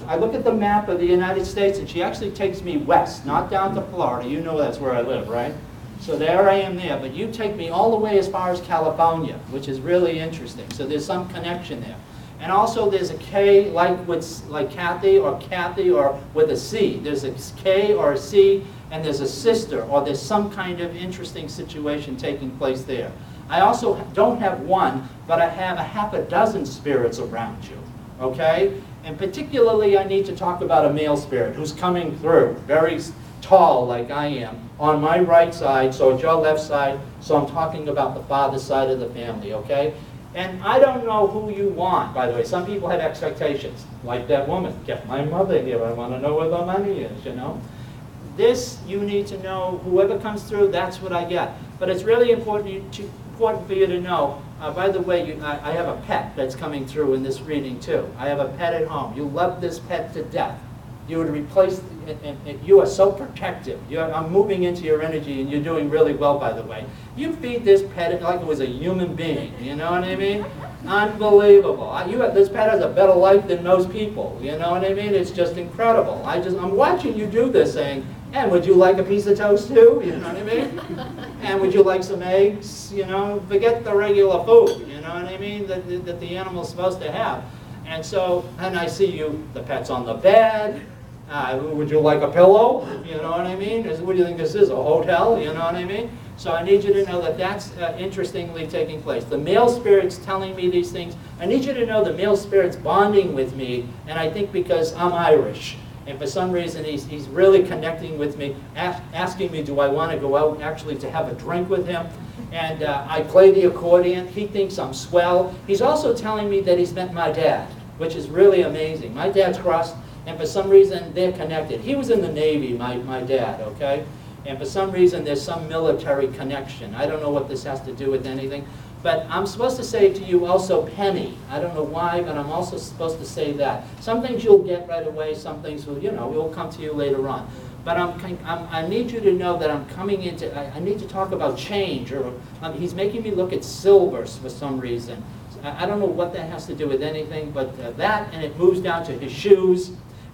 I look at the map of the United States, and she actually takes me west, not down to Florida. You know that's where I live, right? So there I am there. But you take me all the way as far as California, which is really interesting. So there's some connection there. And also there's a K like Kathy or with a C. There's a K or a C, and there's a sister, or there's some kind of interesting situation taking place there. I also don't have one, but I have a half a dozen spirits around you, okay? And particularly I need to talk about a male spirit who's coming through, very tall like I am, on my right side, so it's your left side, so I'm talking about the father side of the family, okay? And I don't know who you want, by the way. Some people have expectations, like that woman. Get my mother here, I want to know where the money is, you know? This, you need to know, whoever comes through, that's what I get. But it's really important for you to know, by the way, I have a pet that's coming through in this reading too. I have a pet at home. You love this pet to death. You would replace, and you are so protective. I'm moving into your energy, and you're doing really well, by the way. You feed this pet like it was a human being, you know what I mean? Unbelievable. This pet has a better life than most people, you know what I mean? It's just incredible. I'm watching you do this saying, and would you like a piece of toast too, you know what I mean? And would you like some eggs, you know? Forget the regular food, you know what I mean, that the animal's supposed to have. And so, and I see you, the pet's on the bed. Would you like a pillow? You know what I mean? What do you think this is, a hotel? You know what I mean? So I need you to know that that's interestingly taking place. The male spirit's telling me these things. I need you to know the male spirit's bonding with me, and I think because I'm Irish. And for some reason, he's really connecting with me, asking me, do I want to go out actually to have a drink with him? And I play the accordion. He thinks I'm swell. He's also telling me that he's met my dad, which is really amazing. My dad's crossed, and for some reason, they're connected. He was in the Navy, my dad, okay? And for some reason, there's some military connection. I don't know what this has to do with anything. But I'm supposed to say to you also Penny. I don't know why, but I'm also supposed to say that. Some things you'll get right away. Some things will, will come to you later on. But I need you to know that I'm coming into, I need to talk about change. Or he's making me look at silvers for some reason. I don't know what that has to do with anything, but that, and it moves down to his shoes.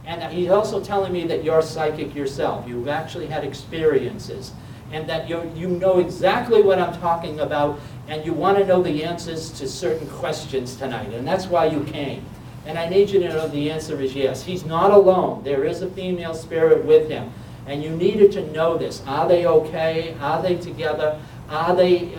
And he's also telling me that you're psychic yourself. You've actually had experiences. And that you know exactly what I'm talking about, and you want to know the answers to certain questions tonight. And that's why you came. And I need you to know the answer is yes. He's not alone. There is a female spirit with him. And you needed to know this. Are they okay? Are they together? Are they,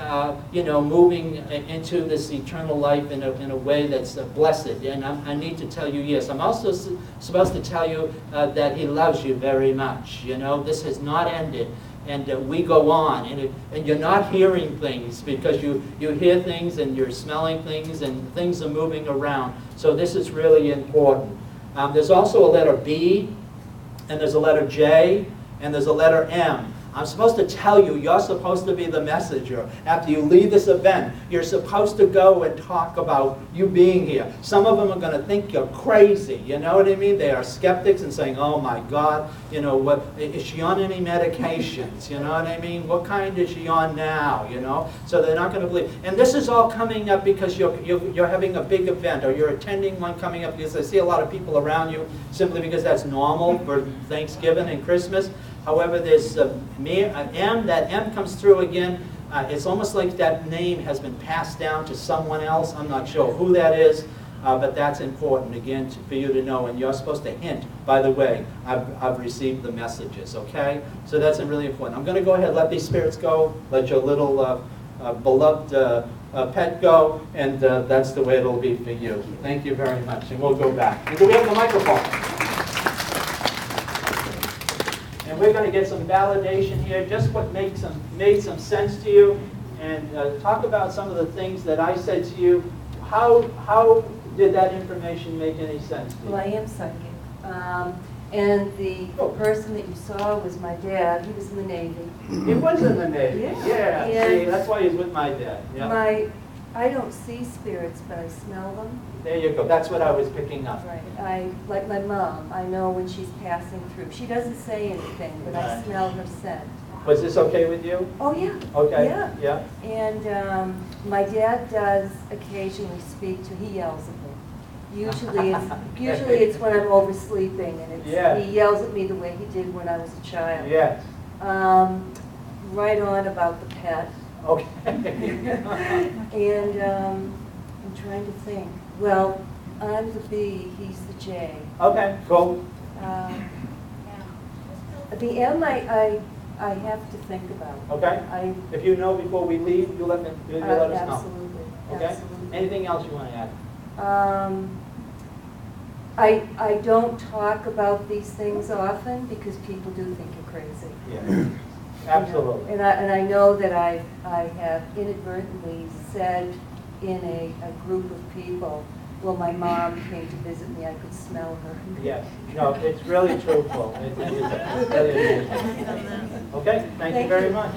moving into this eternal life in a way that's blessed? And I need to tell you yes. I'm also supposed to tell you that he loves you very much. You know, this has not ended. And we go on, and you're not hearing things because you hear things and you're smelling things and things are moving around. So this is really important. There's also a letter B, and there's a letter J, and there's a letter M. I'm supposed to tell you, you're supposed to be the messenger. After you leave this event, you're supposed to go and talk about you being here. Some of them are going to think you're crazy, you know what I mean? They are skeptics and saying, oh my God, what, is she on any medications? You know what I mean? What kind is she on now, So they're not going to believe. And this is all coming up because you're having a big event, or you're attending one coming up, because I see a lot of people around you simply because that's normal for Thanksgiving and Christmas. However, there's M, that M comes through again. It's almost like that name has been passed down to someone else. I'm not sure who that is, but that's important, again, for you to know. And you're supposed to hint, by the way, I've received the messages, okay? So that's really important. I'm going to go ahead and let these spirits go, let your little beloved pet go, and that's the way it'll be for you. Thank you very much, and we'll go back. And do we have the microphone? And we're going to get some validation here, just what made some sense to you, and talk about some of the things that I said to you. How did that information make any sense to you? Well, I am psychic. And the person that you saw was my dad. He was in the Navy. He was in the Navy. Yeah. See, that's why he's with my dad. Yeah. I don't see spirits, but I smell them. There you go. That's what I was picking up. Right. Like my mom, I know when she's passing through. She doesn't say anything, but I smell her scent. Was this okay with you? Oh, yeah. Okay. Yeah. And my dad does occasionally speak to, he yells at me. Usually it's when I'm oversleeping, and Yeah. he yells at me the way he did when I was a child. Yes. Right on about the pet. Okay. And I'm trying to think. Well, I'm the B, he's the J. Okay, cool. The M, I have to think about. Okay. If you know before we leave, you'll let us know. Absolutely. Okay? Absolutely. Anything else you want to add? I don't talk about these things often because people do think you're crazy. Yeah. Absolutely. And I know that I have inadvertently said in a group of people, well, my mom came to visit me, I could smell her. Yes. No, it's really truthful. It is really amazing. Okay, thank you very much.